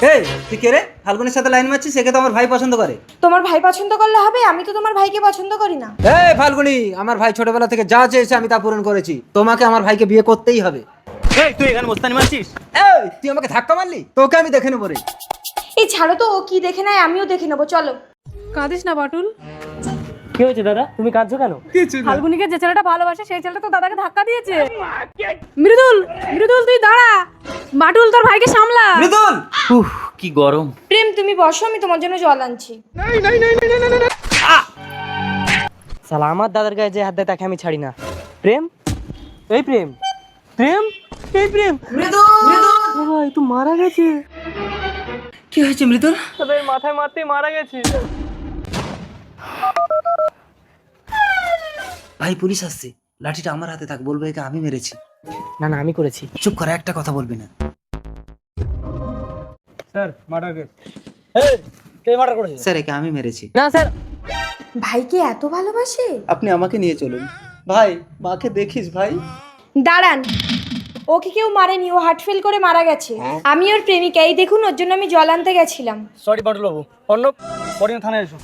এই তুই কে রে? ফাল্গুনের সাথে লাইন মারছিস, একে তো আমার ভাই পছন্দ করে। তোমার ভাই পছন্দ করলে হবে? আমি তো তোমার ভাইকে পছন্দ করি না। এই ফাল্গুনি, আমার ভাই ছোটবেলা থেকে যা চেয়েছে আমি তা পূরণ করেছি, তোমাকে আমার ভাইকে বিয়ে করতেই হবে। এই তুই এখানে মস্তানি মারছিস? এই তুই আমাকে ধাক্কা মারলি, তোকে আমি দেখে নেবো রে। এই ছাড়ো তো, ও কি দেখে নেয় আমিও দেখে নেবো, চলো। কাঁদিস না বাটুল। কি হয়েছে দাদা, তুমি কাঁদছো কেন? ফাল্গুনিকে যে ছেলেটা ভালোবাসে সেই ছেলেটা তো দাদাকে ধাক্কা দিয়েছে। মৃদুল, মৃদুল তুই দাঁড়া। বাটুল তোর ভাইকে সামলা। মৃদুল, কি গরম। প্রেম তুমি বসো, আমি তোমার জন্য জল আনছি। সালা আমার দাদার গায়ে যে হাত দেয় তাকে আমি ছাড়ি না। প্রেম, এই প্রেম, প্রেম, এই প্রেম। ভাই তুই মারা গেছে। কি হয়েছে মৃদুল? তবে মাথায় মারতে মারা গেছে। ভাই পুলিশ আসছে, লাঠিটা আমার হাতে থাক, বলবো একে আমি মেরেছি। না না আমি করেছি। চুপ করে, একটা কথা বলবি না। Sir murder case. এই কে মার্ডার করেছে? স্যার একে আমি মেরেছি। না স্যার। ভাইকে এত ভালোবাসে? আপনি আমাকে নিয়ে চলুন ভাই, মাকে দেখিস ভাই। দাঁড়ান, ওকে কেউ মারেনি, ও হার্ট ফেল করে মারা গেছে। আমি ওর প্রেমিকা, এই দেখুন ওর জন্য আমি জল আনতে গেছিলাম। সরি বাটুল বাবু। অর্ণব পরিণা থানায় এসো।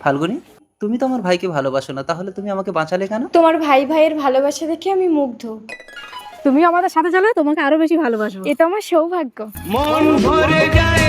ফাল্গুনি, তুমি তো আমার ভাইকে ভালোবাসো না, তাহলে তুমি আমাকে বাঁচালে কেন? তোমার ভাই ভাইয়ের ভালোবাসা দেখে আমি মুগ্ধ। তুমি আমাদের সাথে চলো, তোমাকে আরো বেশি ভালোবাসবো। এটা আমার সৌভাগ্য। মন ভরে যায়